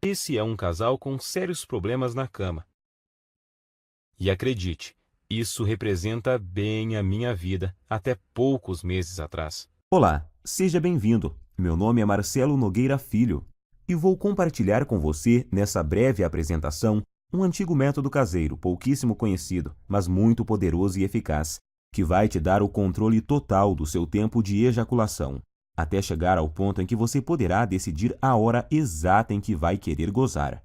Esse é um casal com sérios problemas na cama. E acredite, isso representa bem a minha vida até poucos meses atrás. Olá, seja bem-vindo. Meu nome é Marcelo Nogueira Filho e vou compartilhar com você, nessa breve apresentação, um antigo método caseiro, pouquíssimo conhecido, mas muito poderoso e eficaz, que vai te dar o controle total do seu tempo de ejaculação, até chegar ao ponto em que você poderá decidir a hora exata em que vai querer gozar.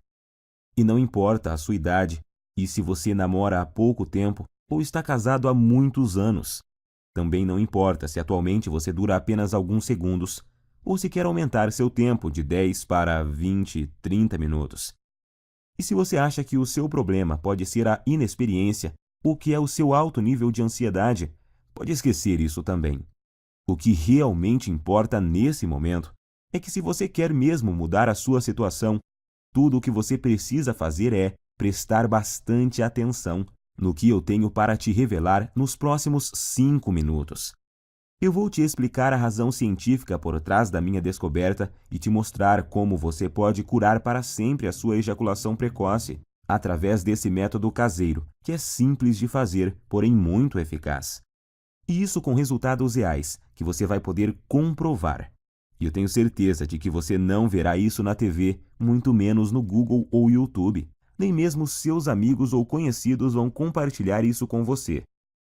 E não importa a sua idade, e se você namora há pouco tempo ou está casado há muitos anos. Também não importa se atualmente você dura apenas alguns segundos, ou se quer aumentar seu tempo de 10 para 20, 30 minutos. E se você acha que o seu problema pode ser a inexperiência, ou que é o seu alto nível de ansiedade, pode esquecer isso também. O que realmente importa nesse momento é que, se você quer mesmo mudar a sua situação, tudo o que você precisa fazer é prestar bastante atenção no que eu tenho para te revelar nos próximos 5 minutos. Eu vou te explicar a razão científica por trás da minha descoberta e te mostrar como você pode curar para sempre a sua ejaculação precoce através desse método caseiro, que é simples de fazer, porém muito eficaz. E isso com resultados reais, que você vai poder comprovar. E eu tenho certeza de que você não verá isso na TV, muito menos no Google ou YouTube. Nem mesmo seus amigos ou conhecidos vão compartilhar isso com você.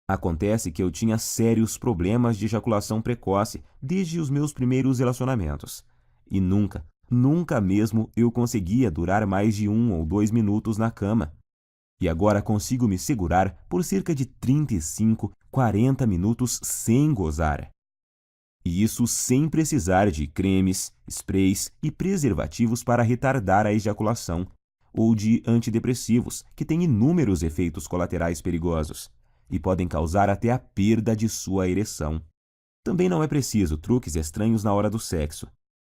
Acontece que eu tinha sérios problemas de ejaculação precoce desde os meus primeiros relacionamentos. E nunca mesmo eu conseguia durar mais de 1 ou 2 minutos na cama. E agora consigo me segurar por cerca de 35, 40 minutos sem gozar. E isso sem precisar de cremes, sprays e preservativos para retardar a ejaculação, ou de antidepressivos, que têm inúmeros efeitos colaterais perigosos e podem causar até a perda de sua ereção. Também não é preciso truques estranhos na hora do sexo,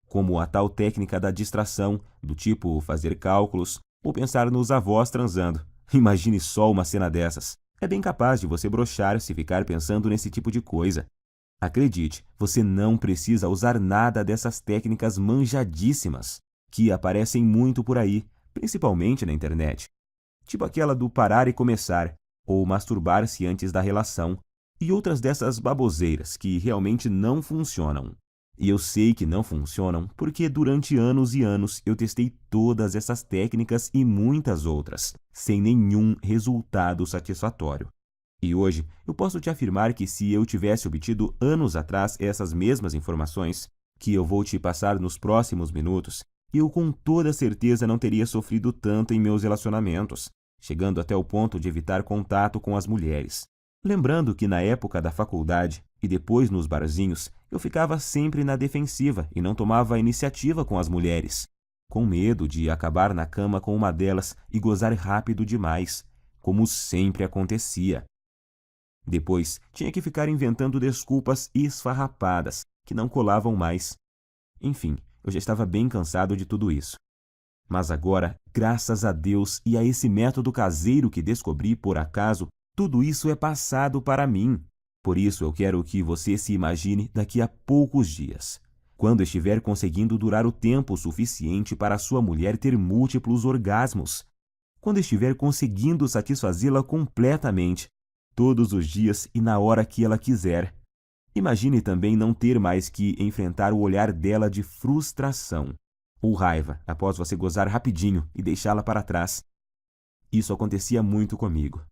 como a tal técnica da distração, do tipo fazer cálculos ou pensar nos avós transando. Imagine só uma cena dessas. É bem capaz de você broxar se ficar pensando nesse tipo de coisa. Acredite, você não precisa usar nada dessas técnicas manjadíssimas, que aparecem muito por aí, principalmente na internet. Tipo aquela do parar e começar, ou masturbar-se antes da relação, e outras dessas baboseiras que realmente não funcionam. E eu sei que não funcionam porque durante anos e anos eu testei todas essas técnicas e muitas outras, sem nenhum resultado satisfatório. E hoje eu posso te afirmar que, se eu tivesse obtido anos atrás essas mesmas informações, que eu vou te passar nos próximos minutos, eu com toda certeza não teria sofrido tanto em meus relacionamentos, chegando até o ponto de evitar contato com as mulheres. Lembrando que na época da faculdade e depois nos barzinhos, eu ficava sempre na defensiva e não tomava iniciativa com as mulheres, com medo de acabar na cama com uma delas e gozar rápido demais, como sempre acontecia. Depois, tinha que ficar inventando desculpas esfarrapadas, que não colavam mais. Enfim, eu já estava bem cansado de tudo isso. Mas agora, graças a Deus e a esse método caseiro que descobri por acaso, tudo isso é passado para mim. Por isso eu quero que você se imagine daqui a poucos dias, quando estiver conseguindo durar o tempo suficiente para sua mulher ter múltiplos orgasmos, quando estiver conseguindo satisfazê-la completamente, todos os dias e na hora que ela quiser. Imagine também não ter mais que enfrentar o olhar dela de frustração ou raiva após você gozar rapidinho e deixá-la para trás. Isso acontecia muito comigo.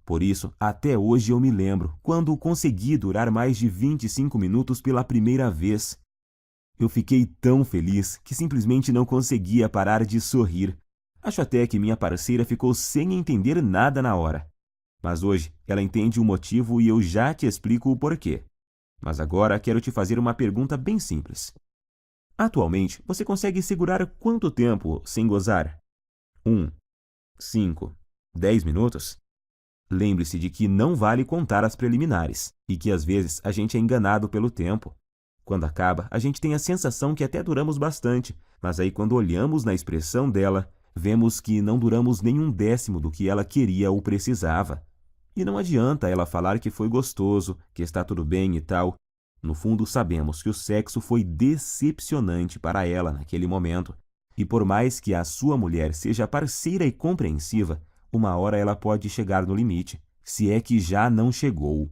Por isso, até hoje eu me lembro quando consegui durar mais de 25 minutos pela primeira vez. Eu fiquei tão feliz que simplesmente não conseguia parar de sorrir. Acho até que minha parceira ficou sem entender nada na hora. Mas hoje ela entende o motivo e eu já te explico o porquê. Mas agora quero te fazer uma pergunta bem simples. Atualmente, você consegue segurar quanto tempo sem gozar? 1, 5, 10 minutos? Lembre-se de que não vale contar as preliminares e que às vezes a gente é enganado pelo tempo. Quando acaba, a gente tem a sensação que até duramos bastante, mas aí quando olhamos na expressão dela, vemos que não duramos nem 1/10 do que ela queria ou precisava. E não adianta ela falar que foi gostoso, que está tudo bem e tal. No fundo, sabemos que o sexo foi decepcionante para ela naquele momento. E por mais que a sua mulher seja parceira e compreensiva, uma hora ela pode chegar no limite, se é que já não chegou.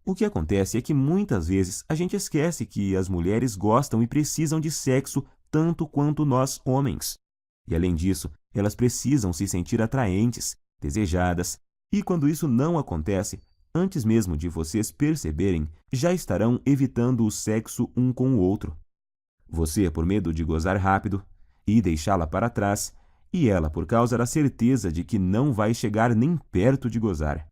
O que acontece é que muitas vezes a gente esquece que as mulheres gostam e precisam de sexo tanto quanto nós homens. E além disso, elas precisam se sentir atraentes, desejadas, e quando isso não acontece, antes mesmo de vocês perceberem, já estarão evitando o sexo um com o outro. Você por medo de gozar rápido e deixá-la para trás, e ela por causa da certeza de que não vai chegar nem perto de gozar.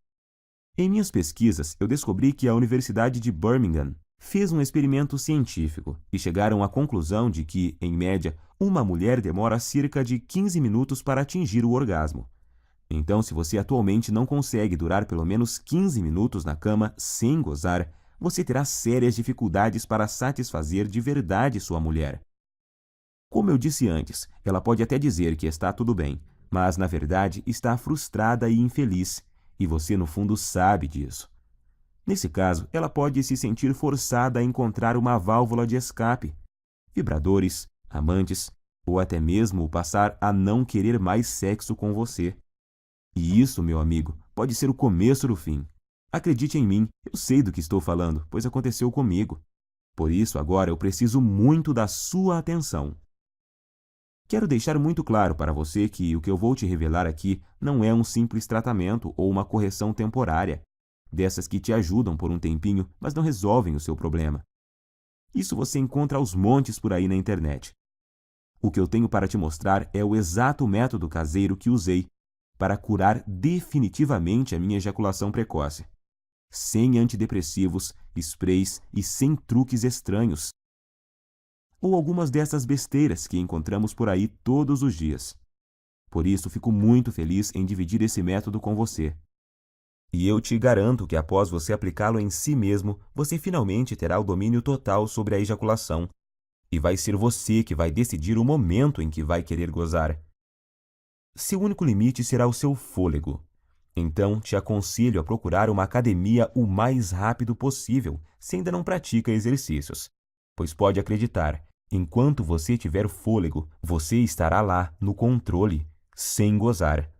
Em minhas pesquisas, eu descobri que a Universidade de Birmingham fez um experimento científico e chegaram à conclusão de que, em média, uma mulher demora cerca de 15 minutos para atingir o orgasmo. Então, se você atualmente não consegue durar pelo menos 15 minutos na cama sem gozar, você terá sérias dificuldades para satisfazer de verdade sua mulher. Como eu disse antes, ela pode até dizer que está tudo bem, mas na verdade está frustrada e infeliz, e você no fundo sabe disso. Nesse caso, ela pode se sentir forçada a encontrar uma válvula de escape, vibradores, amantes, ou até mesmo passar a não querer mais sexo com você. E isso, meu amigo, pode ser o começo do fim. Acredite em mim, eu sei do que estou falando, pois aconteceu comigo. Por isso, agora eu preciso muito da sua atenção. Quero deixar muito claro para você que o que eu vou te revelar aqui não é um simples tratamento ou uma correção temporária, dessas que te ajudam por um tempinho, mas não resolvem o seu problema. Isso você encontra aos montes por aí na internet. O que eu tenho para te mostrar é o exato método caseiro que usei para curar definitivamente a minha ejaculação precoce. Sem antidepressivos, sprays e sem truques estranhos. Ou algumas dessas besteiras que encontramos por aí todos os dias. Por isso, fico muito feliz em dividir esse método com você. E eu te garanto que após você aplicá-lo em si mesmo, você finalmente terá o domínio total sobre a ejaculação. E vai ser você que vai decidir o momento em que vai querer gozar. Seu único limite será o seu fôlego. Então, te aconselho a procurar uma academia o mais rápido possível, se ainda não pratica exercícios. Pois pode acreditar, enquanto você tiver fôlego, você estará lá, no controle, sem gozar.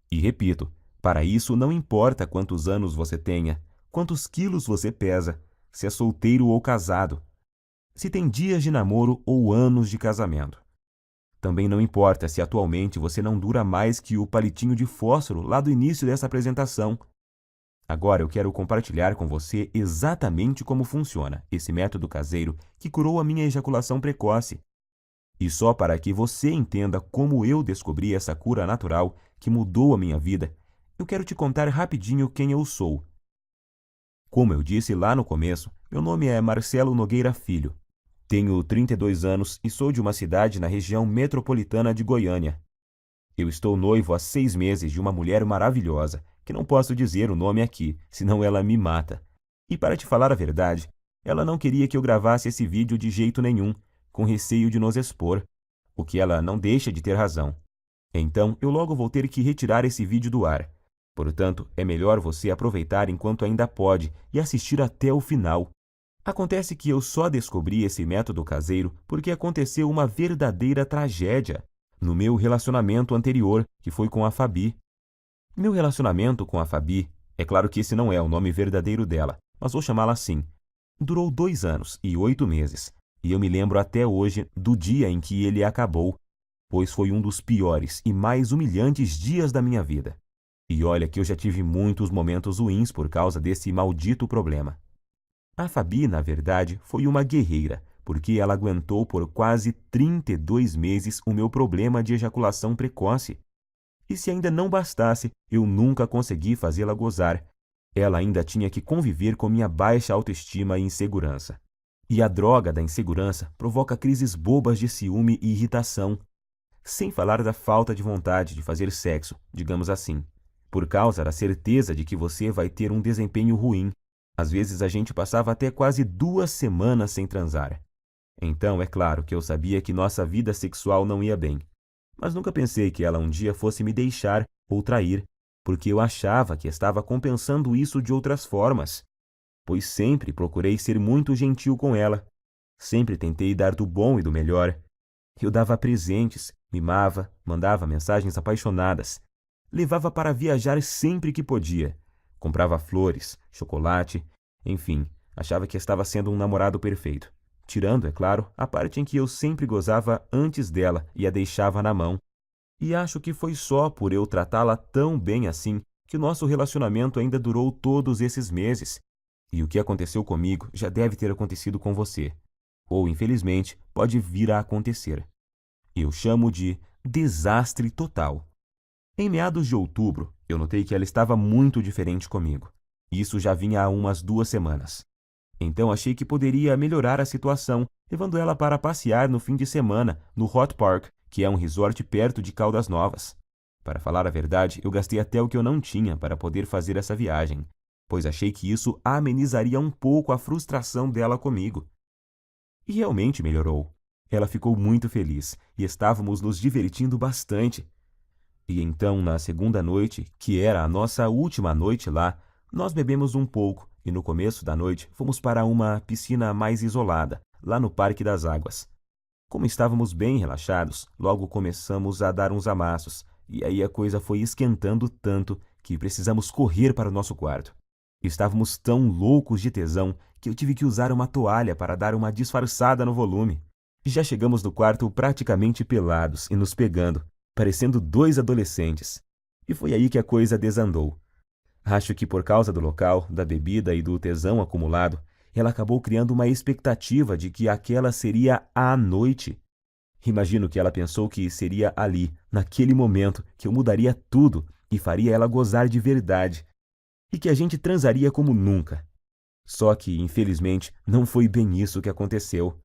E repito, para isso não importa quantos anos você tenha, quantos quilos você pesa, se é solteiro ou casado, se tem dias de namoro ou anos de casamento. Também não importa se atualmente você não dura mais que o palitinho de fósforo lá do início dessa apresentação. Agora eu quero compartilhar com você exatamente como funciona esse método caseiro que curou a minha ejaculação precoce. E só para que você entenda como eu descobri essa cura natural que mudou a minha vida, eu quero te contar rapidinho quem eu sou. Como eu disse lá no começo, meu nome é Marcelo Nogueira Filho. Tenho 32 anos e sou de uma cidade na região metropolitana de Goiânia. Eu estou noivo há 6 meses de uma mulher maravilhosa, que não posso dizer o nome aqui, senão ela me mata. E para te falar a verdade, ela não queria que eu gravasse esse vídeo de jeito nenhum, com receio de nos expor, o que ela não deixa de ter razão. Então, eu logo vou ter que retirar esse vídeo do ar. Portanto, é melhor você aproveitar enquanto ainda pode e assistir até o final. Acontece que eu só descobri esse método caseiro porque aconteceu uma verdadeira tragédia no meu relacionamento anterior, que foi com a Fabi. Meu relacionamento com a Fabi, é claro que esse não é o nome verdadeiro dela, mas vou chamá-la assim, durou 2 anos e 8 meses, e eu me lembro até hoje do dia em que ele acabou, pois foi um dos piores e mais humilhantes dias da minha vida. E olha que eu já tive muitos momentos ruins por causa desse maldito problema. A Fabi, na verdade, foi uma guerreira, porque ela aguentou por quase 32 meses o meu problema de ejaculação precoce. E se ainda não bastasse, eu nunca consegui fazê-la gozar. Ela ainda tinha que conviver com minha baixa autoestima e insegurança. E a droga da insegurança provoca crises bobas de ciúme e irritação. Sem falar da falta de vontade de fazer sexo, digamos assim, por causa da certeza de que você vai ter um desempenho ruim. Às vezes a gente passava até quase 2 semanas sem transar. Então, é claro que eu sabia que nossa vida sexual não ia bem. Mas nunca pensei que ela um dia fosse me deixar ou trair, porque eu achava que estava compensando isso de outras formas. Pois sempre procurei ser muito gentil com ela. Sempre tentei dar do bom e do melhor. Eu dava presentes, Mimava, mandava mensagens apaixonadas. Levava para viajar sempre que podia. Comprava flores, chocolate, enfim, achava que estava sendo um namorado perfeito. Tirando, é claro, a parte em que eu sempre gozava antes dela e a deixava na mão. E acho que foi só por eu tratá-la tão bem assim que o nosso relacionamento ainda durou todos esses meses. E o que aconteceu comigo já deve ter acontecido com você. Ou, infelizmente, pode vir a acontecer. Eu chamo de desastre total. Em meados de outubro, eu notei que ela estava muito diferente comigo. Isso já vinha há umas 2 semanas. Então achei que poderia melhorar a situação, levando ela para passear no fim de semana no Hot Park, que é um resort perto de Caldas Novas. Para falar a verdade, eu gastei até o que eu não tinha para poder fazer essa viagem, pois achei que isso amenizaria um pouco a frustração dela comigo. E realmente melhorou. Ela ficou muito feliz e estávamos nos divertindo bastante. E então, na segunda noite, que era a nossa última noite lá, nós bebemos um pouco e no começo da noite fomos para uma piscina mais isolada, lá no Parque das Águas. Como estávamos bem relaxados, logo começamos a dar uns amassos, e aí a coisa foi esquentando tanto que precisamos correr para o nosso quarto. Estávamos tão loucos de tesão que eu tive que usar uma toalha para dar uma disfarçada no volume. Já chegamos no quarto praticamente pelados e nos pegando, parecendo 2 adolescentes. E foi aí que a coisa desandou. Acho que por causa do local, da bebida e do tesão acumulado, ela acabou criando uma expectativa de que aquela seria a noite. Imagino que ela pensou que seria ali, naquele momento, que eu mudaria tudo e faria ela gozar de verdade, e que a gente transaria como nunca. Só que, infelizmente, não foi bem isso que aconteceu.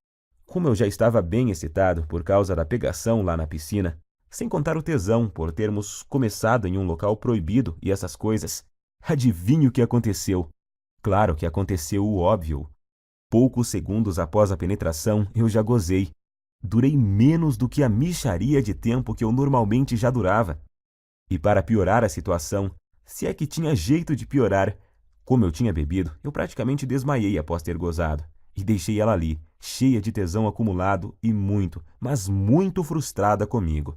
Como eu já estava bem excitado por causa da pegação lá na piscina, sem contar o tesão por termos começado em um local proibido e essas coisas, adivinhe o que aconteceu? Claro que aconteceu o óbvio. Poucos segundos após a penetração, eu já gozei. Durei menos do que a mixaria de tempo que eu normalmente já durava. E para piorar a situação, se é que tinha jeito de piorar, como eu tinha bebido, eu praticamente desmaiei após ter gozado. E deixei ela ali, cheia de tesão acumulado e muito, mas muito frustrada comigo.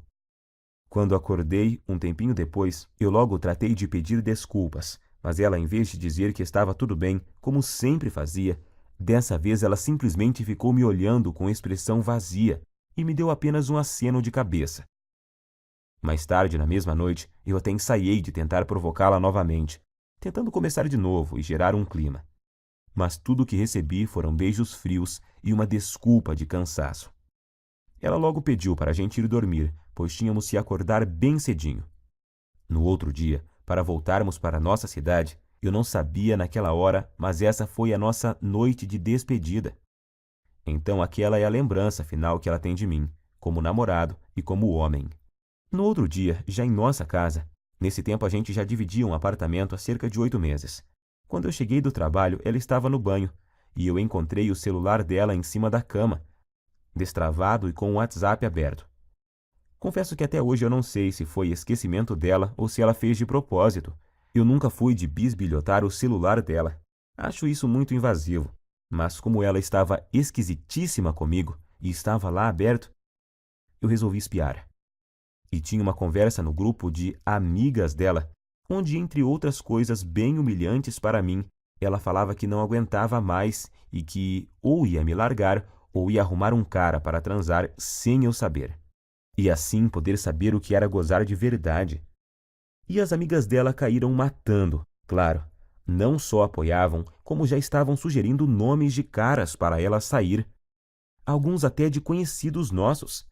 Quando acordei, um tempinho depois, eu logo tratei de pedir desculpas, mas ela, em vez de dizer que estava tudo bem, como sempre fazia, dessa vez ela simplesmente ficou me olhando com expressão vazia e me deu apenas um aceno de cabeça. Mais tarde, na mesma noite, eu até ensaiei de tentar provocá-la novamente, tentando começar de novo e gerar um clima. Mas tudo o que recebi foram beijos frios e uma desculpa de cansaço. Ela logo pediu para a gente ir dormir, pois tínhamos se acordar bem cedinho. No outro dia, para voltarmos para a nossa cidade, eu não sabia naquela hora, mas essa foi a nossa noite de despedida. Então aquela é a lembrança final que ela tem de mim, como namorado e como homem. No outro dia, já em nossa casa, nesse tempo a gente já dividia um apartamento há cerca de 8 meses. Quando eu cheguei do trabalho, ela estava no banho, e eu encontrei o celular dela em cima da cama, destravado e com o WhatsApp aberto. Confesso que até hoje eu não sei se foi esquecimento dela ou se ela fez de propósito. Eu nunca fui de bisbilhotar o celular dela. Acho isso muito invasivo. Mas como ela estava esquisitíssima comigo e estava lá aberto, eu resolvi espiar. E tinha uma conversa no grupo de amigas dela, onde, entre outras coisas bem humilhantes para mim, ela falava que não aguentava mais e que ou ia me largar ou ia arrumar um cara para transar sem eu saber. E assim poder saber o que era gozar de verdade. E as amigas dela caíram matando, claro. Não só apoiavam, como já estavam sugerindo nomes de caras para ela sair. Alguns até de conhecidos nossos.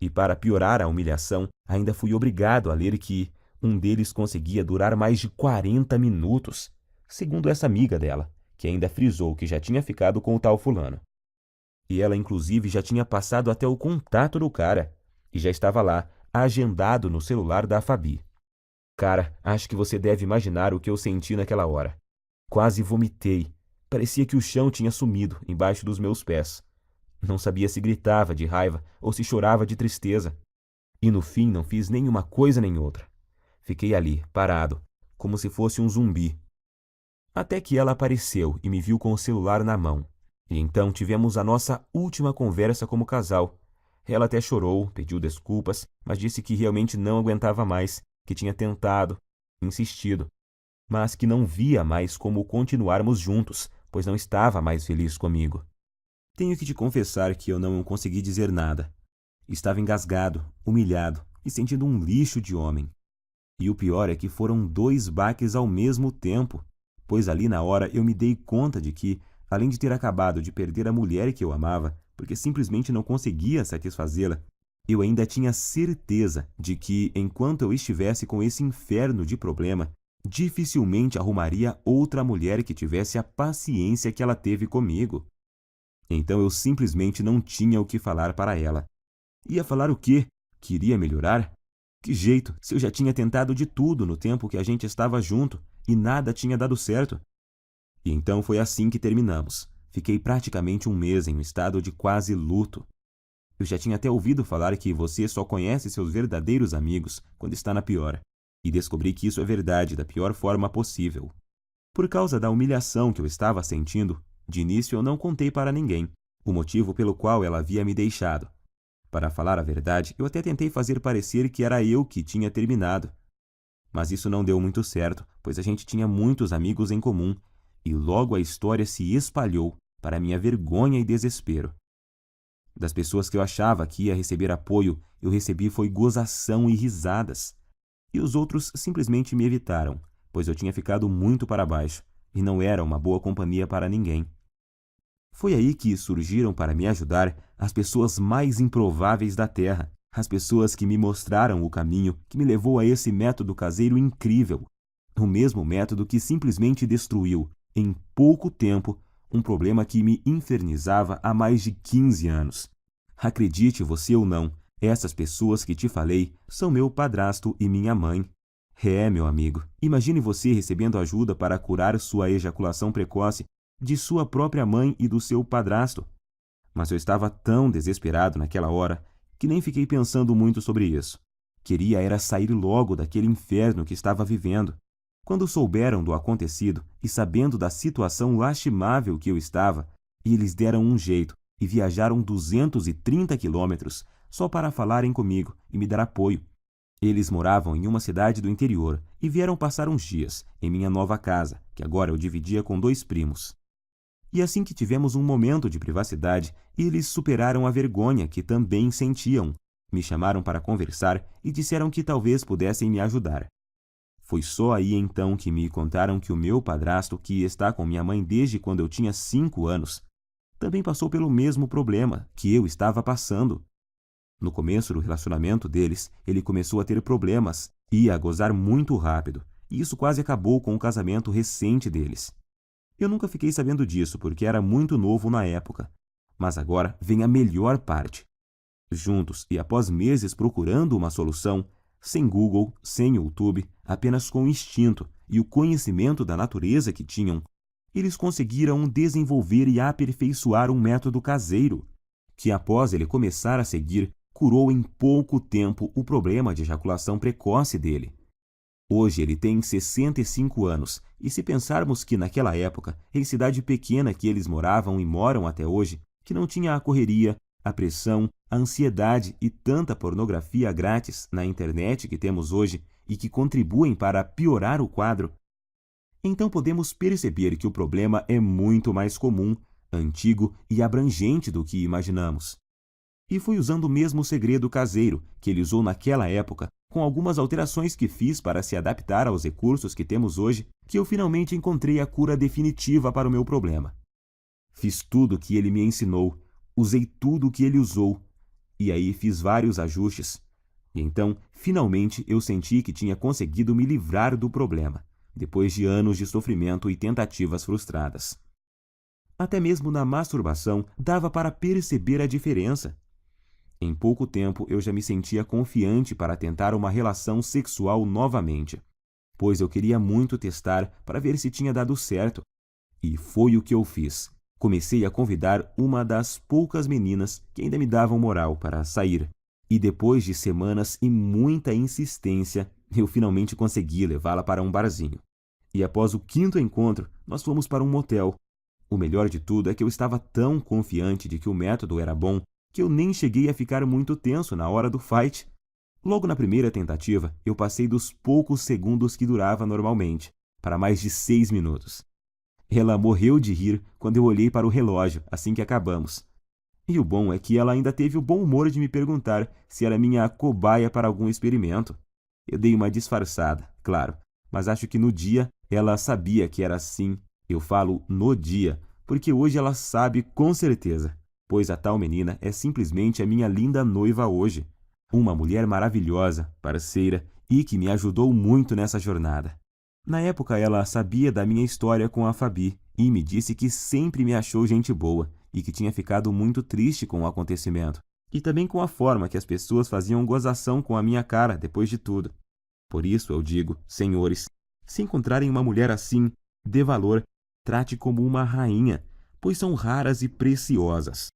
E para piorar a humilhação, ainda fui obrigado a ler que um deles conseguia durar mais de 40 minutos, segundo essa amiga dela, que ainda frisou que já tinha ficado com o tal fulano. E ela inclusive já tinha passado até o contato do cara, e já estava lá, agendado no celular da Fabi. Cara, acho que você deve imaginar o que eu senti naquela hora. Quase vomitei. Parecia que o chão tinha sumido embaixo dos meus pés. Não sabia se gritava de raiva ou se chorava de tristeza. E no fim não fiz nem uma coisa nem outra. Fiquei ali, parado, como se fosse um zumbi. Até que ela apareceu e me viu com o celular na mão. E então tivemos a nossa última conversa como casal. Ela até chorou, pediu desculpas, mas disse que realmente não aguentava mais, que tinha tentado, insistido, mas que não via mais como continuarmos juntos, pois não estava mais feliz comigo. Tenho que te confessar que eu não consegui dizer nada. Estava engasgado, humilhado e sentindo um lixo de homem. E o pior é que foram 2 baques ao mesmo tempo, pois ali na hora eu me dei conta de que, além de ter acabado de perder a mulher que eu amava, porque simplesmente não conseguia satisfazê-la, eu ainda tinha certeza de que, enquanto eu estivesse com esse inferno de problema, dificilmente arrumaria outra mulher que tivesse a paciência que ela teve comigo. Então eu simplesmente não tinha o que falar para ela. Ia falar o quê? Queria melhorar? Que jeito, se eu já tinha tentado de tudo no tempo que a gente estava junto e nada tinha dado certo? E então foi assim que terminamos. Fiquei praticamente um mês em um estado de quase luto. Eu já tinha até ouvido falar que você só conhece seus verdadeiros amigos quando está na pior. E descobri que isso é verdade da pior forma possível. Por causa da humilhação que eu estava sentindo, de início eu não contei para ninguém o motivo pelo qual ela havia me deixado. Para falar a verdade, eu até tentei fazer parecer que era eu que tinha terminado. Mas isso não deu muito certo, pois a gente tinha muitos amigos em comum, e logo a história se espalhou, para minha vergonha e desespero. Das pessoas que eu achava que ia receber apoio, eu recebi foi gozação e risadas. E os outros simplesmente me evitaram, pois eu tinha ficado muito para baixo, e não era uma boa companhia para ninguém. Foi aí que surgiram para me ajudar as pessoas mais improváveis da Terra, as pessoas que me mostraram o caminho que me levou a esse método caseiro incrível, o mesmo método que simplesmente destruiu, em pouco tempo, um problema que me infernizava há mais de 15 anos. Acredite você ou não, essas pessoas que te falei são meu padrasto e minha mãe. Meu amigo, imagine você recebendo ajuda para curar sua ejaculação precoce de sua própria mãe e do seu padrasto. Mas eu estava tão desesperado naquela hora que nem fiquei pensando muito sobre isso. Queria era sair logo daquele inferno que estava vivendo. Quando souberam do acontecido e sabendo da situação lastimável que eu estava, eles deram um jeito e viajaram 230 quilômetros só para falarem comigo e me dar apoio. Eles moravam em uma cidade do interior e vieram passar uns dias em minha nova casa, que agora eu dividia com 2 primos. E assim que tivemos um momento de privacidade, eles superaram a vergonha que também sentiam. Me chamaram para conversar e disseram que talvez pudessem me ajudar. Foi só aí então que me contaram que o meu padrasto, que está com minha mãe desde quando eu tinha 5 anos, também passou pelo mesmo problema que eu estava passando. No começo do relacionamento deles, ele começou a ter problemas e a gozar muito rápido, e isso quase acabou com o casamento recente deles. Eu nunca fiquei sabendo disso porque era muito novo na época, mas agora vem a melhor parte. Juntos e após meses procurando uma solução, sem Google, sem YouTube, apenas com o instinto e o conhecimento da natureza que tinham, eles conseguiram desenvolver e aperfeiçoar um método caseiro, que após ele começar a seguir, curou em pouco tempo o problema de ejaculação precoce dele. Hoje ele tem 65 anos, e se pensarmos que naquela época, em cidade pequena que eles moravam e moram até hoje, que não tinha a correria, a pressão, a ansiedade e tanta pornografia grátis na internet que temos hoje e que contribuem para piorar o quadro, então podemos perceber que o problema é muito mais comum, antigo e abrangente do que imaginamos. E foi usando o mesmo segredo caseiro que ele usou naquela época, com algumas alterações que fiz para se adaptar aos recursos que temos hoje, que eu finalmente encontrei a cura definitiva para o meu problema. Fiz tudo o que ele me ensinou, usei tudo o que ele usou, e aí fiz vários ajustes. E então, finalmente, eu senti que tinha conseguido me livrar do problema, depois de anos de sofrimento e tentativas frustradas. Até mesmo na masturbação dava para perceber a diferença. Em pouco tempo eu já me sentia confiante para tentar uma relação sexual novamente, pois eu queria muito testar para ver se tinha dado certo. E foi o que eu fiz. Comecei a convidar uma das poucas meninas que ainda me davam moral para sair. E depois de semanas e muita insistência, eu finalmente consegui levá-la para um barzinho. E após o 5º encontro, nós fomos para um motel. O melhor de tudo é que eu estava tão confiante de que o método era bom que eu nem cheguei a ficar muito tenso na hora do fight. Logo na primeira tentativa, eu passei dos poucos segundos que durava normalmente, para mais de 6 minutos. Ela morreu de rir quando eu olhei para o relógio assim que acabamos. E o bom é que ela ainda teve o bom humor de me perguntar se era minha cobaia para algum experimento. Eu dei uma disfarçada, claro, mas acho que no dia ela sabia que era assim. Eu falo no dia, porque hoje ela sabe com certeza, pois a tal menina é simplesmente a minha linda noiva hoje. Uma mulher maravilhosa, parceira e que me ajudou muito nessa jornada. Na época ela sabia da minha história com a Fabi e me disse que sempre me achou gente boa e que tinha ficado muito triste com o acontecimento. E também com a forma que as pessoas faziam gozação com a minha cara depois de tudo. Por isso eu digo, senhores, se encontrarem uma mulher assim, dê valor, trate como uma rainha, pois são raras e preciosas.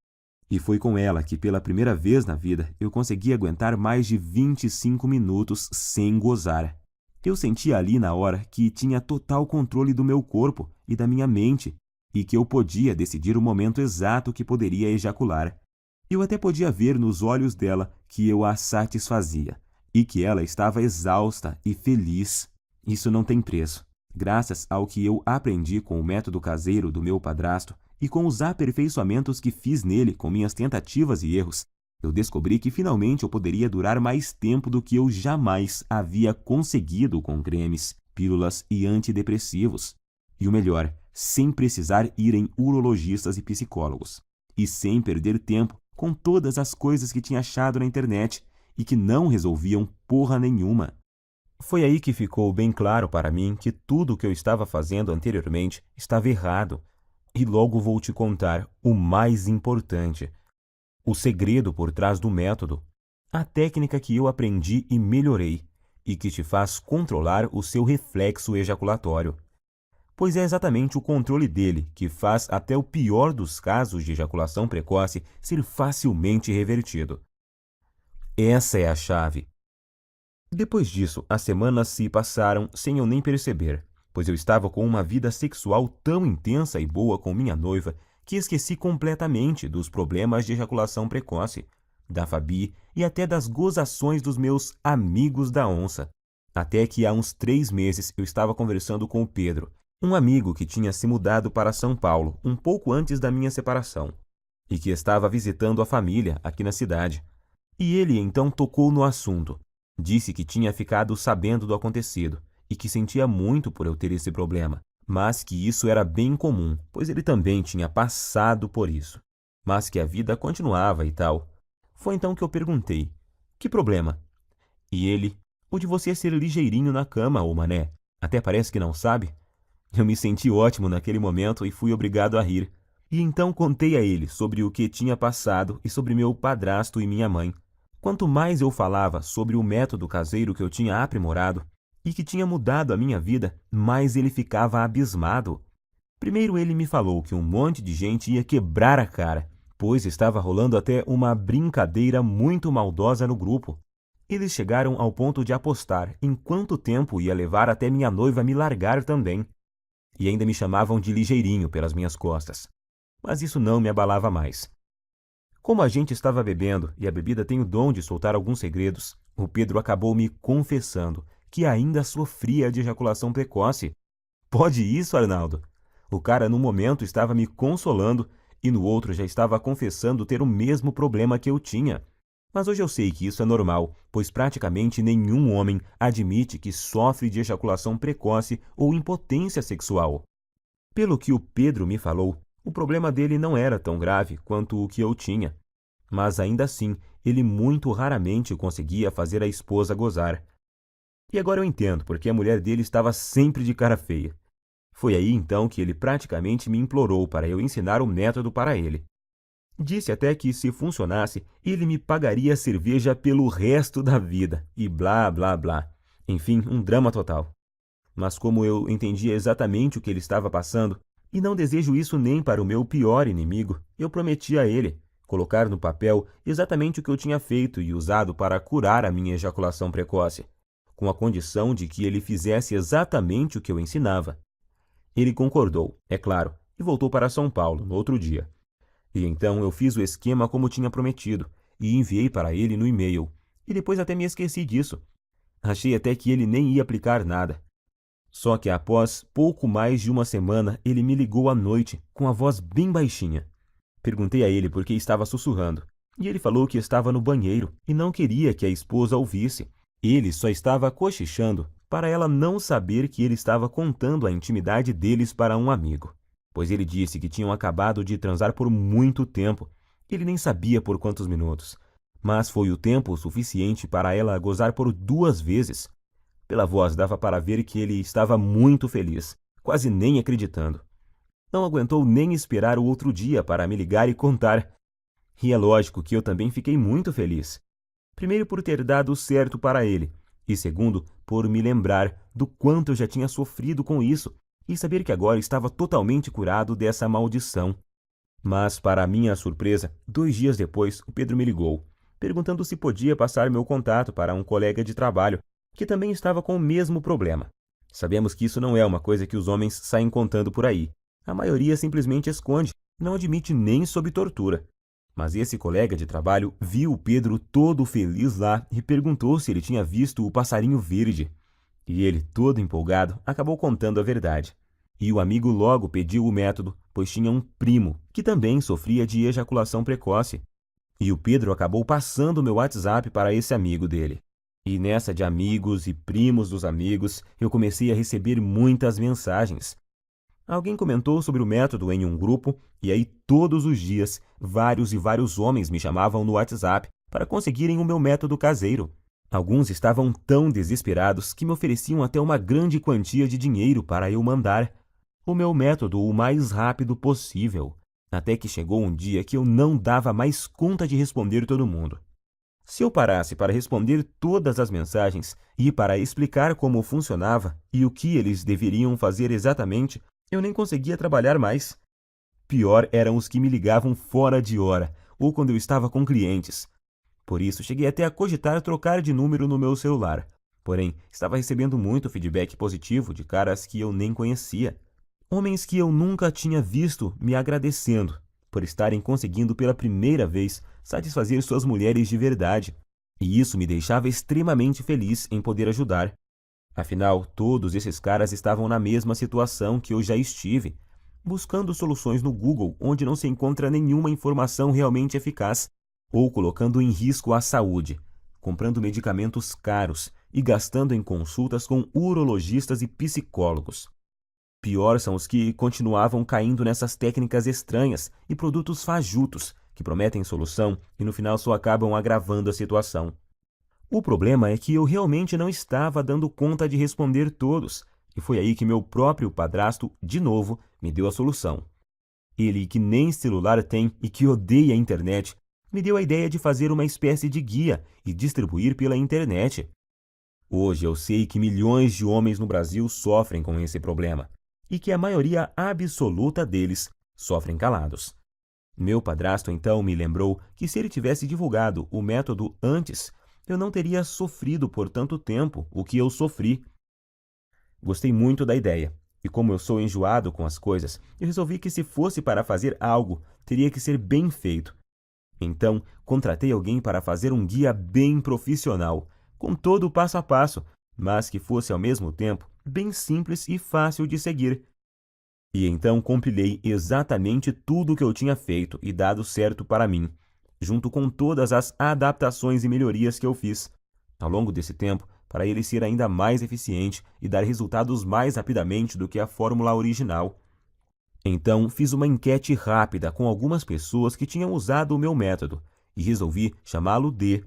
E foi com ela que pela primeira vez na vida eu consegui aguentar mais de 25 minutos sem gozar. Eu sentia ali na hora que tinha total controle do meu corpo e da minha mente e que eu podia decidir o momento exato que poderia ejacular. Eu até podia ver nos olhos dela que eu a satisfazia e que ela estava exausta e feliz. Isso não tem preço. Graças ao que eu aprendi com o método caseiro do meu padrasto e com os aperfeiçoamentos que fiz nele com minhas tentativas e erros, eu descobri que finalmente eu poderia durar mais tempo do que eu jamais havia conseguido com cremes, pílulas e antidepressivos. E o melhor, sem precisar ir em urologistas e psicólogos. E sem perder tempo com todas as coisas que tinha achado na internet e que não resolviam porra nenhuma. Foi aí que ficou bem claro para mim que tudo o que eu estava fazendo anteriormente estava errado. E logo vou te contar o mais importante. O segredo por trás do método, a técnica que eu aprendi e melhorei, e que te faz controlar o seu reflexo ejaculatório. Pois é exatamente o controle dele que faz até o pior dos casos de ejaculação precoce ser facilmente revertido. Essa é a chave. Depois disso, as semanas se passaram sem eu nem perceber, pois eu estava com uma vida sexual tão intensa e boa com minha noiva que esqueci completamente dos problemas de ejaculação precoce, da Fabi e até das gozações dos meus amigos da onça. Até que há uns 3 meses eu estava conversando com o Pedro, um amigo que tinha se mudado para São Paulo um pouco antes da minha separação, e que estava visitando a família aqui na cidade. E ele então tocou no assunto. Disse que tinha ficado sabendo do acontecido e que sentia muito por eu ter esse problema, mas que isso era bem comum, pois ele também tinha passado por isso, mas que a vida continuava e tal. Foi então que eu perguntei, que problema? E ele, o de você ser ligeirinho na cama, ô mané, até parece que não sabe. Eu me senti ótimo naquele momento e fui obrigado a rir. E então contei a ele sobre o que tinha passado e sobre meu padrasto e minha mãe. Quanto mais eu falava sobre o método caseiro que eu tinha aprimorado, e que tinha mudado a minha vida, mais ele ficava abismado. Primeiro ele me falou que um monte de gente ia quebrar a cara, pois estava rolando até uma brincadeira muito maldosa no grupo. Eles chegaram ao ponto de apostar em quanto tempo ia levar até minha noiva me largar também. E ainda me chamavam de ligeirinho pelas minhas costas. Mas isso não me abalava mais. Como a gente estava bebendo e a bebida tem o dom de soltar alguns segredos, o Pedro acabou me confessando que ainda sofria de ejaculação precoce. Pode isso, Arnaldo? O cara, num momento, estava me consolando e no outro já estava confessando ter o mesmo problema que eu tinha. Mas hoje eu sei que isso é normal, pois praticamente nenhum homem admite que sofre de ejaculação precoce ou impotência sexual. Pelo que o Pedro me falou, o problema dele não era tão grave quanto o que eu tinha. Mas ainda assim, ele muito raramente conseguia fazer a esposa gozar. E agora eu entendo porque a mulher dele estava sempre de cara feia. Foi aí então que ele praticamente me implorou para eu ensinar o método para ele. Disse até que, se funcionasse, ele me pagaria cerveja pelo resto da vida, e blá, blá, blá. Enfim, um drama total. Mas como eu entendia exatamente o que ele estava passando, e não desejo isso nem para o meu pior inimigo, eu prometi a ele colocar no papel exatamente o que eu tinha feito e usado para curar a minha ejaculação precoce, com a condição de que ele fizesse exatamente o que eu ensinava. Ele concordou, é claro, e voltou para São Paulo no outro dia. E então eu fiz o esquema como tinha prometido e enviei para ele no e-mail. E depois até me esqueci disso. Achei até que ele nem ia aplicar nada. Só que após pouco mais de uma semana, ele me ligou à noite, com a voz bem baixinha. Perguntei a ele por que estava sussurrando, e ele falou que estava no banheiro e não queria que a esposa ouvisse. Ele só estava cochichando para ela não saber que ele estava contando a intimidade deles para um amigo, pois ele disse que tinham acabado de transar por muito tempo. Ele nem sabia por quantos minutos, mas foi o tempo suficiente para ela gozar por 2 vezes. Pela voz dava para ver que ele estava muito feliz, quase nem acreditando. Não aguentou nem esperar o outro dia para me ligar e contar. E é lógico que eu também fiquei muito feliz. Primeiro por ter dado certo para ele, e segundo por me lembrar do quanto eu já tinha sofrido com isso e saber que agora estava totalmente curado dessa maldição. Mas, para minha surpresa, 2 dias depois, o Pedro me ligou, perguntando se podia passar meu contato para um colega de trabalho que também estava com o mesmo problema. Sabemos que isso não é uma coisa que os homens saem contando por aí. A maioria simplesmente esconde, não admite nem sob tortura. Mas esse colega de trabalho viu o Pedro todo feliz lá e perguntou se ele tinha visto o passarinho verde. E ele, todo empolgado, acabou contando a verdade. E o amigo logo pediu o método, pois tinha um primo que também sofria de ejaculação precoce. E o Pedro acabou passando o meu WhatsApp para esse amigo dele. E nessa de amigos e primos dos amigos, eu comecei a receber muitas mensagens. Alguém comentou sobre o método em um grupo, e aí todos os dias, vários e vários homens me chamavam no WhatsApp para conseguirem o meu método caseiro. Alguns estavam tão desesperados que me ofereciam até uma grande quantia de dinheiro para eu mandar o meu método o mais rápido possível, até que chegou um dia que eu não dava mais conta de responder todo mundo. Se eu parasse para responder todas as mensagens e para explicar como funcionava e o que eles deveriam fazer exatamente, eu nem conseguia trabalhar mais. Pior eram os que me ligavam fora de hora ou quando eu estava com clientes. Por isso, cheguei até a cogitar trocar de número no meu celular. Porém, estava recebendo muito feedback positivo de caras que eu nem conhecia. Homens que eu nunca tinha visto me agradecendo por estarem conseguindo pela primeira vez satisfazer suas mulheres de verdade. E isso me deixava extremamente feliz em poder ajudar. Afinal, todos esses caras estavam na mesma situação que eu já estive, buscando soluções no Google onde não se encontra nenhuma informação realmente eficaz, ou colocando em risco a saúde, comprando medicamentos caros e gastando em consultas com urologistas e psicólogos. Pior são os que continuavam caindo nessas técnicas estranhas e produtos fajutos que prometem solução e no final só acabam agravando a situação. O problema é que eu realmente não estava dando conta de responder todos, e foi aí que meu próprio padrasto, de novo, me deu a solução. Ele, que nem celular tem e que odeia a internet, me deu a ideia de fazer uma espécie de guia e distribuir pela internet. Hoje eu sei que milhões de homens no Brasil sofrem com esse problema, e que a maioria absoluta deles sofrem calados. Meu padrasto então me lembrou que se ele tivesse divulgado o método antes, eu não teria sofrido por tanto tempo o que eu sofri. Gostei muito da ideia, e como eu sou enjoado com as coisas, eu resolvi que se fosse para fazer algo, teria que ser bem feito. Então, contratei alguém para fazer um guia bem profissional, com todo o passo a passo, mas que fosse ao mesmo tempo bem simples e fácil de seguir. E então compilei exatamente tudo o que eu tinha feito e dado certo para mim, junto com todas as adaptações e melhorias que eu fiz ao longo desse tempo, para ele ser ainda mais eficiente e dar resultados mais rapidamente do que a fórmula original. Então, fiz uma enquete rápida com algumas pessoas que tinham usado o meu método e resolvi chamá-lo de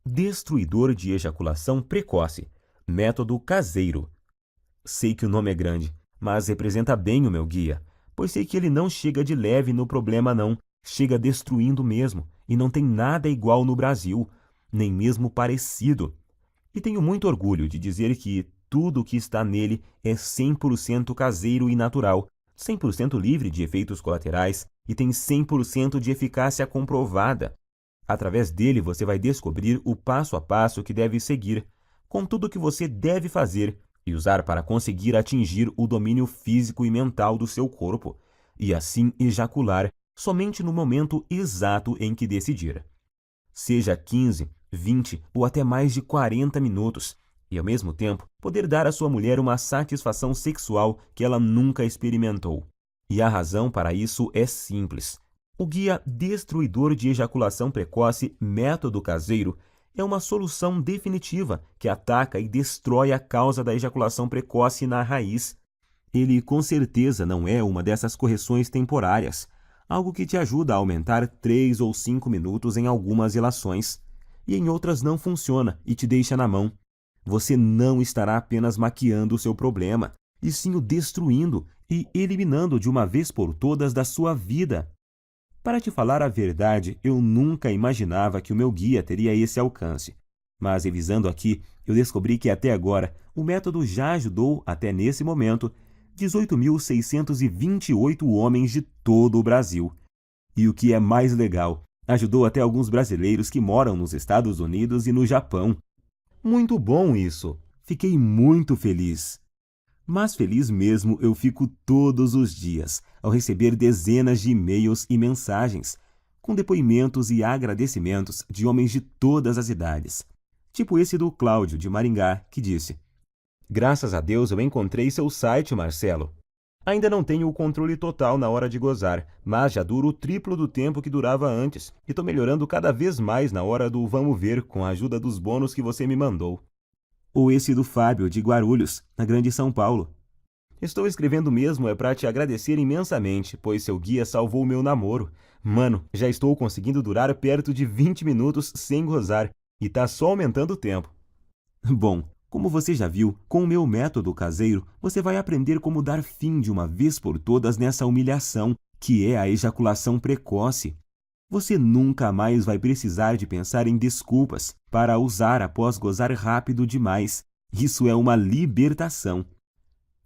Destruidor de Ejaculação Precoce, Método Caseiro. Sei que o nome é grande, mas representa bem o meu guia, pois sei que ele não chega de leve no problema não, chega destruindo mesmo, e não tem nada igual no Brasil, nem mesmo parecido. E tenho muito orgulho de dizer que tudo o que está nele é 100% caseiro e natural, 100% livre de efeitos colaterais e tem 100% de eficácia comprovada. Através dele você vai descobrir o passo a passo que deve seguir, com tudo o que você deve fazer e usar para conseguir atingir o domínio físico e mental do seu corpo, e assim ejacular somente no momento exato em que decidir. Seja 15, 20 ou até mais de 40 minutos, e ao mesmo tempo poder dar à sua mulher uma satisfação sexual que ela nunca experimentou. E a razão para isso é simples. O guia destruidor de ejaculação precoce Método Caseiro é uma solução definitiva que ataca e destrói a causa da ejaculação precoce na raiz. Ele com certeza não é uma dessas correções temporárias, algo que te ajuda a aumentar 3 ou 5 minutos em algumas relações, e em outras não funciona e te deixa na mão. Você não estará apenas maquiando o seu problema, e sim o destruindo e eliminando de uma vez por todas da sua vida. Para te falar a verdade, eu nunca imaginava que o meu guia teria esse alcance. Mas revisando aqui, eu descobri que até agora o método já ajudou, até nesse momento, 18.628 homens de todo o Brasil. E o que é mais legal, ajudou até alguns brasileiros que moram nos Estados Unidos e no Japão. Muito bom isso! Fiquei muito feliz. Mas feliz mesmo eu fico todos os dias ao receber dezenas de e-mails e mensagens, com depoimentos e agradecimentos de homens de todas as idades. Tipo esse do Cláudio, de Maringá, que disse: "Graças a Deus eu encontrei seu site, Marcelo. Ainda não tenho o controle total na hora de gozar, mas já duro o triplo do tempo que durava antes, e tô melhorando cada vez mais na hora do vamos ver com a ajuda dos bônus que você me mandou." Ou esse do Fábio, de Guarulhos, na Grande São Paulo: "Estou escrevendo mesmo para te agradecer imensamente, pois seu guia salvou meu namoro. Mano, já estou conseguindo durar perto de 20 minutos sem gozar, e tá só aumentando o tempo." Bom, como você já viu, com o meu método caseiro, você vai aprender como dar fim de uma vez por todas nessa humilhação, que é a ejaculação precoce. Você nunca mais vai precisar de pensar em desculpas para usar após gozar rápido demais. Isso é uma libertação.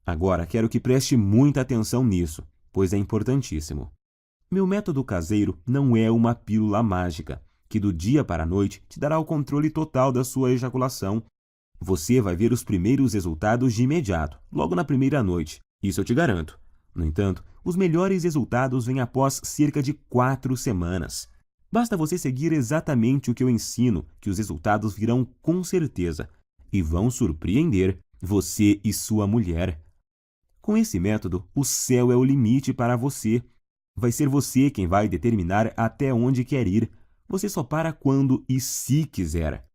Agora, quero que preste muita atenção nisso, pois é importantíssimo. Meu método caseiro não é uma pílula mágica, que do dia para a noite te dará o controle total da sua ejaculação. Você vai ver os primeiros resultados de imediato, logo na primeira noite, isso eu te garanto. No entanto, os melhores resultados vêm após cerca de 4 semanas. Basta você seguir exatamente o que eu ensino, que os resultados virão com certeza, e vão surpreender você e sua mulher. Com esse método, o céu é o limite para você. Vai ser você quem vai determinar até onde quer ir. Você só para quando e se quiser.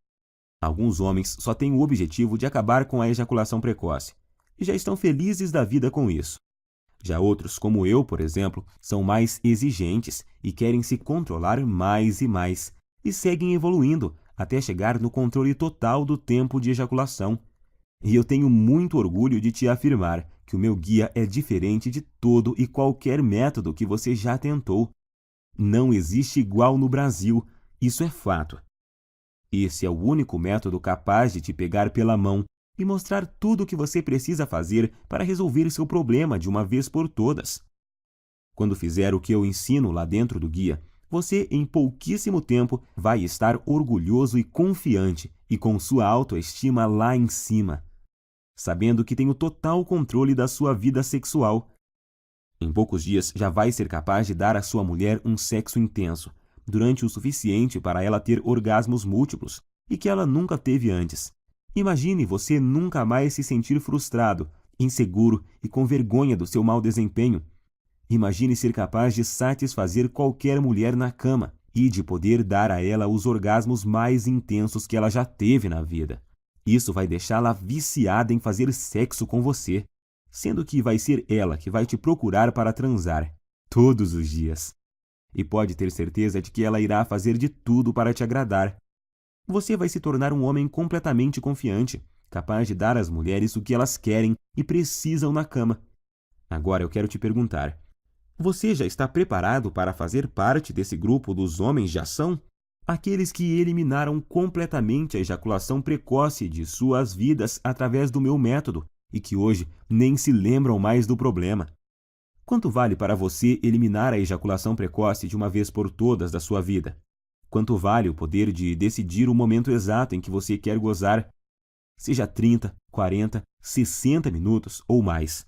Alguns homens só têm o objetivo de acabar com a ejaculação precoce, e já estão felizes da vida com isso. Já outros, como eu, por exemplo, são mais exigentes e querem se controlar mais e seguem evoluindo até chegar no controle total do tempo de ejaculação. E eu tenho muito orgulho de te afirmar que o meu guia é diferente de todo e qualquer método que você já tentou. Não existe igual no Brasil, isso é fato. Esse é o único método capaz de te pegar pela mão e mostrar tudo o que você precisa fazer para resolver seu problema de uma vez por todas. Quando fizer o que eu ensino lá dentro do guia, você em pouquíssimo tempo vai estar orgulhoso e confiante e com sua autoestima lá em cima, sabendo que tem o total controle da sua vida sexual. Em poucos dias já vai ser capaz de dar à sua mulher um sexo intenso, durante o suficiente para ela ter orgasmos múltiplos e que ela nunca teve antes. Imagine você nunca mais se sentir frustrado, inseguro e com vergonha do seu mau desempenho. Imagine ser capaz de satisfazer qualquer mulher na cama e de poder dar a ela os orgasmos mais intensos que ela já teve na vida. Isso vai deixá-la viciada em fazer sexo com você, sendo que vai ser ela que vai te procurar para transar, todos os dias. E pode ter certeza de que ela irá fazer de tudo para te agradar. Você vai se tornar um homem completamente confiante, capaz de dar às mulheres o que elas querem e precisam na cama. Agora eu quero te perguntar: você já está preparado para fazer parte desse grupo dos homens de ação? Aqueles que eliminaram completamente a ejaculação precoce de suas vidas através do meu método e que hoje nem se lembram mais do problema. Quanto vale para você eliminar a ejaculação precoce de uma vez por todas da sua vida? Quanto vale o poder de decidir o momento exato em que você quer gozar? Seja 30, 40, 60 minutos ou mais.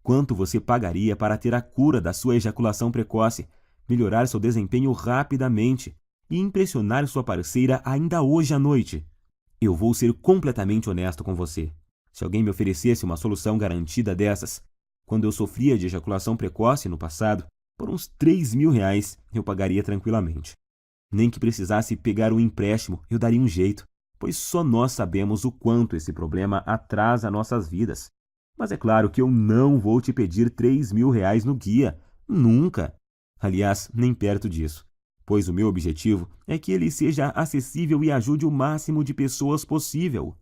Quanto você pagaria para ter a cura da sua ejaculação precoce, melhorar seu desempenho rapidamente e impressionar sua parceira ainda hoje à noite. Eu vou ser completamente honesto com você. Se alguém me oferecesse uma solução garantida dessas, quando eu sofria de ejaculação precoce no passado, por uns R$ 3.000 eu pagaria tranquilamente. Nem que precisasse pegar um empréstimo, eu daria um jeito, pois só nós sabemos o quanto esse problema atrasa nossas vidas. Mas é claro que eu não vou te pedir R$ 3.000 no guia. Nunca! Aliás, nem perto disso. Pois o meu objetivo é que ele seja acessível e ajude o máximo de pessoas possível.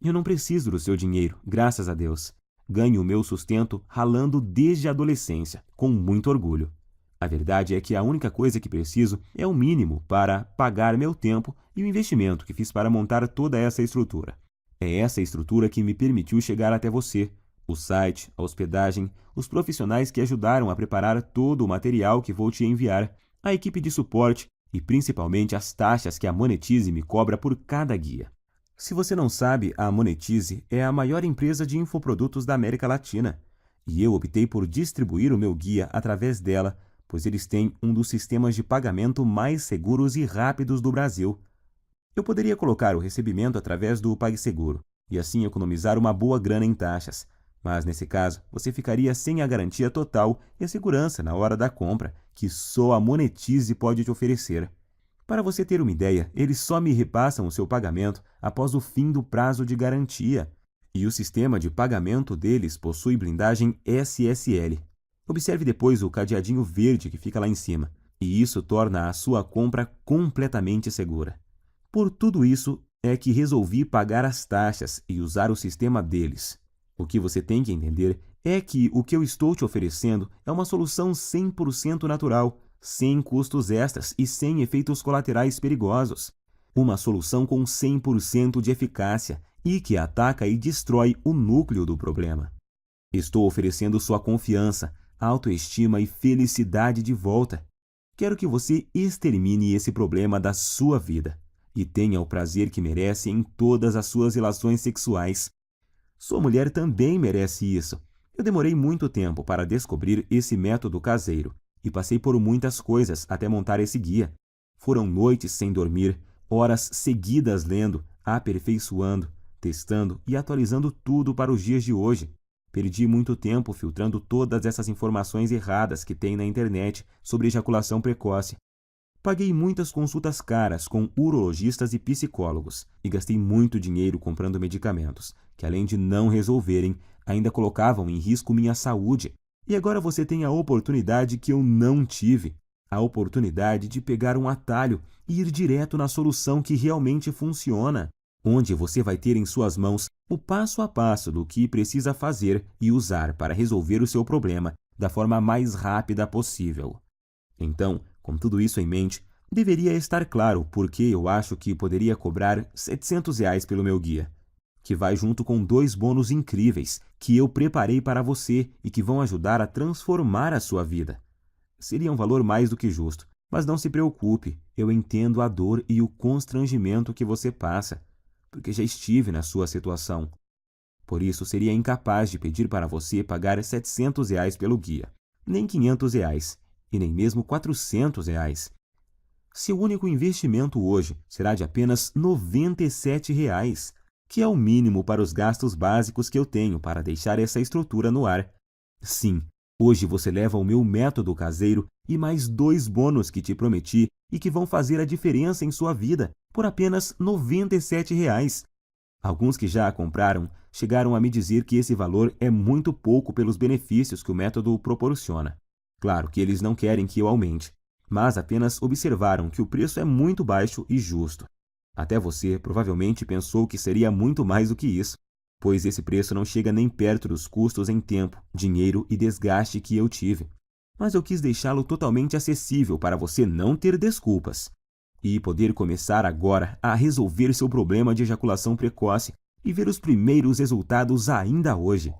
Eu não preciso do seu dinheiro, graças a Deus. Ganho o meu sustento ralando desde a adolescência, com muito orgulho. A verdade é que a única coisa que preciso é o mínimo para pagar meu tempo e o investimento que fiz para montar toda essa estrutura. É essa estrutura que me permitiu chegar até você. O site, a hospedagem, os profissionais que ajudaram a preparar todo o material que vou te enviar, a equipe de suporte e principalmente as taxas que a Monetize me cobra por cada guia. Se você não sabe, a Monetize é a maior empresa de infoprodutos da América Latina e eu optei por distribuir o meu guia através dela, pois eles têm um dos sistemas de pagamento mais seguros e rápidos do Brasil. Eu poderia colocar o recebimento através do PagSeguro e assim economizar uma boa grana em taxas, mas nesse caso você ficaria sem a garantia total e a segurança na hora da compra, que só a Monetize pode te oferecer. Para você ter uma ideia, eles só me repassam o seu pagamento após o fim do prazo de garantia, e o sistema de pagamento deles possui blindagem SSL. Observe depois o cadeadinho verde que fica lá em cima, e isso torna a sua compra completamente segura. Por tudo isso é que resolvi pagar as taxas e usar o sistema deles. O que você tem que entender é que o que eu estou te oferecendo é uma solução 100% natural, sem custos extras e sem efeitos colaterais perigosos. Uma solução com 100% de eficácia e que ataca e destrói o núcleo do problema. Estou oferecendo sua confiança, autoestima e felicidade de volta. Quero que você extermine esse problema da sua vida e tenha o prazer que merece em todas as suas relações sexuais. Sua mulher também merece isso. Eu demorei muito tempo para descobrir esse método caseiro e passei por muitas coisas até montar esse guia. Foram noites sem dormir, horas seguidas lendo, aperfeiçoando, testando e atualizando tudo para os dias de hoje. Perdi muito tempo filtrando todas essas informações erradas que tem na internet sobre ejaculação precoce. Paguei muitas consultas caras com urologistas e psicólogos e gastei muito dinheiro comprando medicamentos, que além de não resolverem, ainda colocavam em risco minha saúde. E agora você tem a oportunidade que eu não tive, a oportunidade de pegar um atalho e ir direto na solução que realmente funciona, onde você vai ter em suas mãos o passo a passo do que precisa fazer e usar para resolver o seu problema da forma mais rápida possível. Então, com tudo isso em mente, deveria estar claro por que eu acho que poderia cobrar R$ 700 pelo meu guia, que vai junto com 2 bônus incríveis que eu preparei para você e que vão ajudar a transformar a sua vida. Seria um valor mais do que justo, mas não se preocupe, eu entendo a dor e o constrangimento que você passa, porque já estive na sua situação. Por isso, seria incapaz de pedir para você pagar R$ 700 pelo guia, nem R$ 500 e nem mesmo R$ 400. Seu único investimento hoje será de apenas R$ 97, que é o mínimo para os gastos básicos que eu tenho para deixar essa estrutura no ar. Sim, hoje você leva o meu método caseiro e mais 2 bônus que te prometi e que vão fazer a diferença em sua vida por apenas R$ 97. Alguns que já a compraram chegaram a me dizer que esse valor é muito pouco pelos benefícios que o método proporciona. Claro que eles não querem que eu aumente, mas apenas observaram que o preço é muito baixo e justo. Até você provavelmente pensou que seria muito mais do que isso, pois esse preço não chega nem perto dos custos em tempo, dinheiro e desgaste que eu tive. Mas eu quis deixá-lo totalmente acessível para você não ter desculpas e poder começar agora a resolver seu problema de ejaculação precoce e ver os primeiros resultados ainda hoje.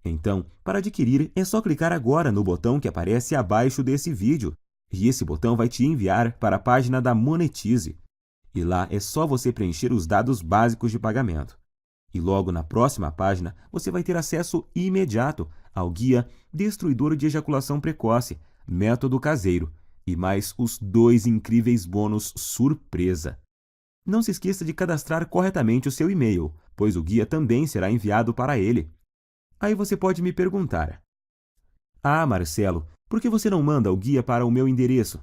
Então, para adquirir, é só clicar agora no botão que aparece abaixo desse vídeo, e esse botão vai te enviar para a página da Monetize. E lá é só você preencher os dados básicos de pagamento. E logo na próxima página, você vai ter acesso imediato ao guia Destruidor de Ejaculação Precoce, Método Caseiro, e mais os 2 incríveis bônus surpresa. Não se esqueça de cadastrar corretamente o seu e-mail, pois o guia também será enviado para ele. Aí você pode me perguntar: Ah, Marcelo, por que você não manda o guia para o meu endereço?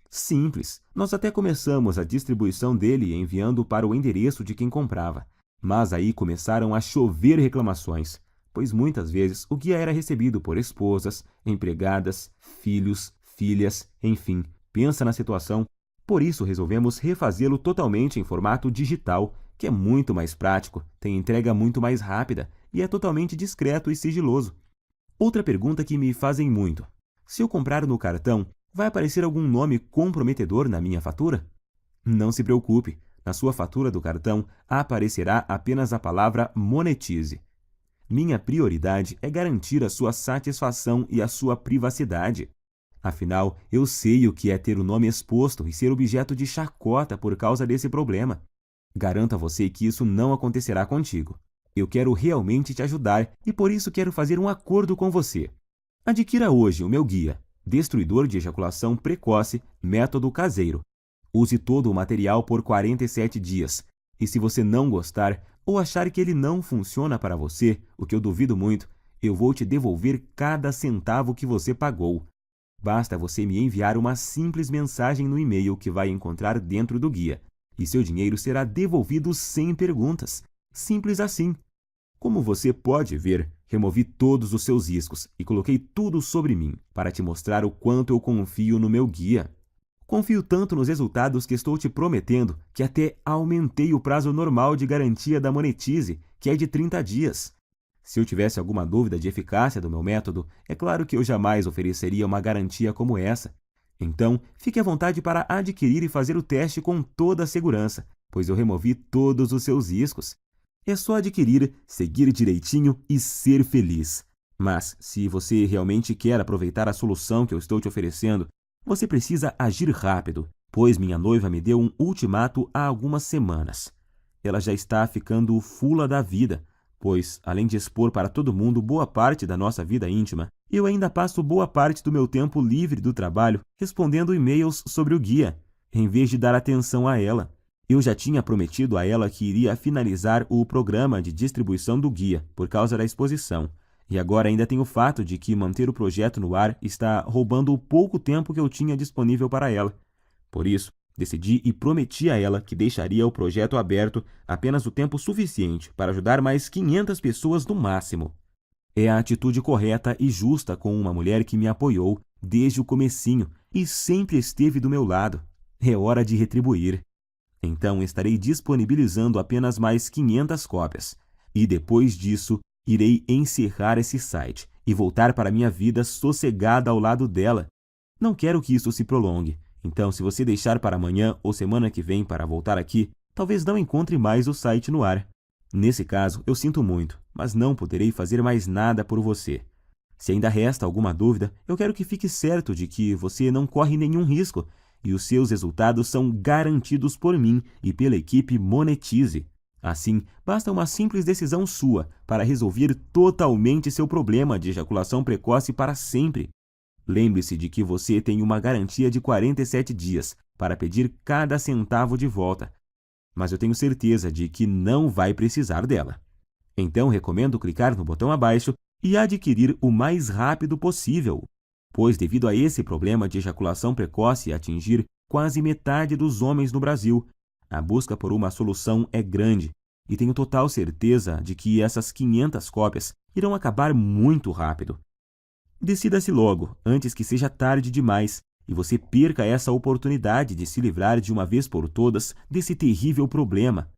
Simples, nós até começamos a distribuição dele enviando para o endereço de quem comprava. Mas aí começaram a chover reclamações, pois muitas vezes o guia era recebido por esposas, empregadas, filhos, filhas, enfim, pensa na situação. Por isso resolvemos refazê-lo totalmente em formato digital, que é muito mais prático, tem entrega muito mais rápida e é totalmente discreto e sigiloso. Outra pergunta que me fazem muito: se eu comprar no cartão, vai aparecer algum nome comprometedor na minha fatura? Não se preocupe, na sua fatura do cartão aparecerá apenas a palavra monetize. Minha prioridade é garantir a sua satisfação e a sua privacidade. Afinal, eu sei o que é ter o nome exposto e ser objeto de chacota por causa desse problema. Garanto a você que isso não acontecerá contigo. Eu quero realmente te ajudar e por isso quero fazer um acordo com você. Adquira hoje o meu guia, Destruidor de Ejaculação Precoce, Método Caseiro. Use todo o material por 47 dias. E se você não gostar ou achar que ele não funciona para você, o que eu duvido muito, eu vou te devolver cada centavo que você pagou. Basta você me enviar uma simples mensagem no e-mail que vai encontrar dentro do guia, e seu dinheiro será devolvido sem perguntas. Simples assim. Como você pode ver, removi todos os seus riscos e coloquei tudo sobre mim para te mostrar o quanto eu confio no meu guia. Confio tanto nos resultados que estou te prometendo que até aumentei o prazo normal de garantia da Monetize, que é de 30 dias. Se eu tivesse alguma dúvida de eficácia do meu método, é claro que eu jamais ofereceria uma garantia como essa. Então, fique à vontade para adquirir e fazer o teste com toda a segurança, pois eu removi todos os seus riscos. É só adquirir, seguir direitinho e ser feliz. Mas, se você realmente quer aproveitar a solução que eu estou te oferecendo, você precisa agir rápido, pois minha noiva me deu um ultimato há algumas semanas. Ela já está ficando fula da vida, pois, além de expor para todo mundo boa parte da nossa vida íntima, eu ainda passo boa parte do meu tempo livre do trabalho respondendo e-mails sobre o guia, em vez de dar atenção a ela. Eu já tinha prometido a ela que iria finalizar o programa de distribuição do guia por causa da exposição. E agora ainda tem o fato de que manter o projeto no ar está roubando o pouco tempo que eu tinha disponível para ela. Por isso, decidi e prometi a ela que deixaria o projeto aberto apenas o tempo suficiente para ajudar mais 500 pessoas no máximo. É a atitude correta e justa com uma mulher que me apoiou desde o comecinho e sempre esteve do meu lado. É hora de retribuir. Então estarei disponibilizando apenas mais 500 cópias. E depois disso, irei encerrar esse site e voltar para minha vida sossegada ao lado dela. Não quero que isso se prolongue, então se você deixar para amanhã ou semana que vem para voltar aqui, talvez não encontre mais o site no ar. Nesse caso, eu sinto muito, mas não poderei fazer mais nada por você. Se ainda resta alguma dúvida, eu quero que fique certo de que você não corre nenhum risco e os seus resultados são garantidos por mim e pela equipe Monetize. Assim, basta uma simples decisão sua para resolver totalmente seu problema de ejaculação precoce para sempre. Lembre-se de que você tem uma garantia de 47 dias para pedir cada centavo de volta, mas eu tenho certeza de que não vai precisar dela. Então, recomendo clicar no botão abaixo e adquirir o mais rápido possível, pois devido a esse problema de ejaculação precoce atingir quase metade dos homens no Brasil, a busca por uma solução é grande e tenho total certeza de que essas 500 cópias irão acabar muito rápido. Decida-se logo, antes que seja tarde demais e você perca essa oportunidade de se livrar de uma vez por todas desse terrível problema.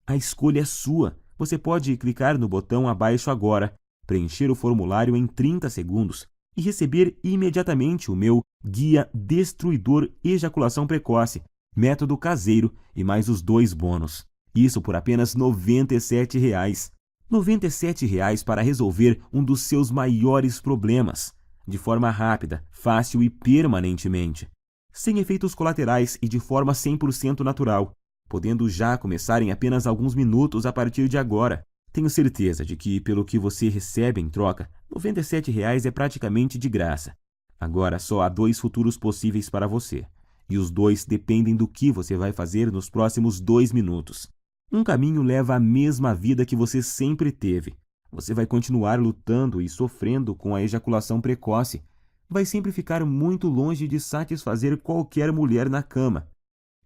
A escolha é sua. Você pode clicar no botão abaixo agora, preencher o formulário em 30 segundos e receber imediatamente o meu Guia Destruidor Ejaculação Precoce, Método Caseiro e mais os 2 bônus. Isso por apenas R$ 97. R$ 97 para resolver um dos seus maiores problemas, de forma rápida, fácil e permanentemente, sem efeitos colaterais e de forma 100% natural, podendo já começar em apenas alguns minutos a partir de agora. Tenho certeza de que, pelo que você recebe em troca, R$ 97 é praticamente de graça. Agora só há 2 futuros possíveis para você, e os 2 dependem do que você vai fazer nos próximos 2 minutos. Um caminho leva à mesma vida que você sempre teve. Você vai continuar lutando e sofrendo com a ejaculação precoce. Vai sempre ficar muito longe de satisfazer qualquer mulher na cama.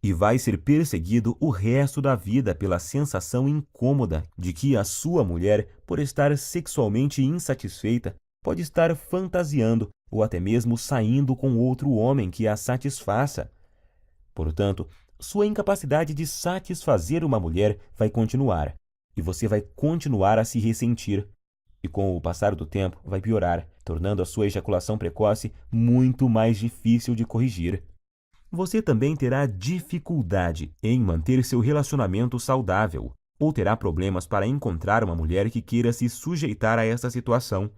E vai ser perseguido o resto da vida pela sensação incômoda de que a sua mulher, por estar sexualmente insatisfeita, pode estar fantasiando ou até mesmo saindo com outro homem que a satisfaça. Portanto, sua incapacidade de satisfazer uma mulher vai continuar, e você vai continuar a se ressentir. E com o passar do tempo, vai piorar, tornando a sua ejaculação precoce muito mais difícil de corrigir. Você também terá dificuldade em manter seu relacionamento saudável, ou terá problemas para encontrar uma mulher que queira se sujeitar a essa situação.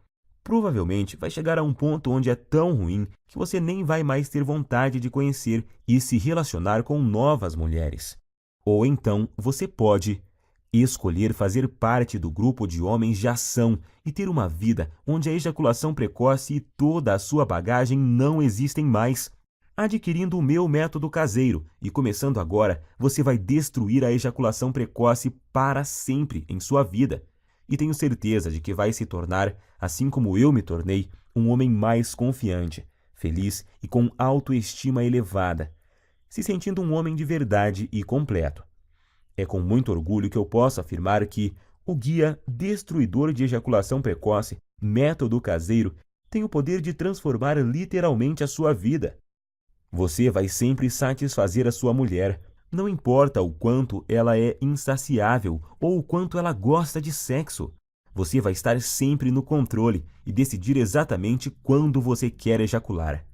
Provavelmente vai chegar a um ponto onde é tão ruim que você nem vai mais ter vontade de conhecer e se relacionar com novas mulheres. Ou então você pode escolher fazer parte do grupo de homens de ação e ter uma vida onde a ejaculação precoce e toda a sua bagagem não existem mais. Adquirindo o meu método caseiro e começando agora, você vai destruir a ejaculação precoce para sempre em sua vida. E tenho certeza de que vai se tornar, assim como eu me tornei, um homem mais confiante, feliz e com autoestima elevada, se sentindo um homem de verdade e completo. É com muito orgulho que eu posso afirmar que o guia destruidor de ejaculação precoce, método caseiro, tem o poder de transformar literalmente a sua vida. Você vai sempre satisfazer a sua mulher, não importa o quanto ela é insaciável ou o quanto ela gosta de sexo. Você vai estar sempre no controle e decidir exatamente quando você quer ejacular.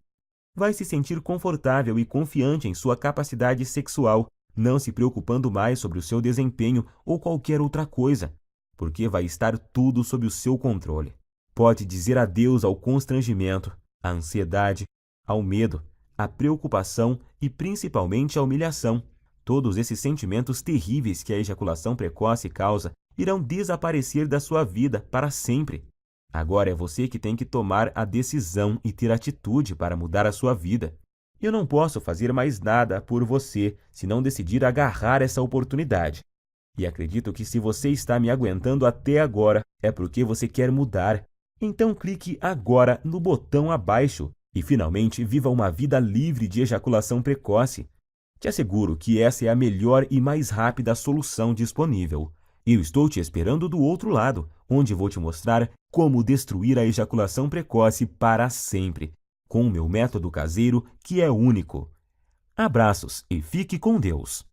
Vai se sentir confortável e confiante em sua capacidade sexual, não se preocupando mais sobre o seu desempenho ou qualquer outra coisa, porque vai estar tudo sob o seu controle. Pode dizer adeus ao constrangimento, à ansiedade, ao medo, à preocupação e principalmente à humilhação. Todos esses sentimentos terríveis que a ejaculação precoce causa irão desaparecer da sua vida para sempre. Agora é você que tem que tomar a decisão e ter atitude para mudar a sua vida. Eu não posso fazer mais nada por você se não decidir agarrar essa oportunidade. E acredito que se você está me aguentando até agora, é porque você quer mudar. Então clique agora no botão abaixo e finalmente viva uma vida livre de ejaculação precoce. Te asseguro que essa é a melhor e mais rápida solução disponível. Eu estou te esperando do outro lado, onde vou te mostrar como destruir a ejaculação precoce para sempre, com o meu método caseiro que é único. Abraços e fique com Deus!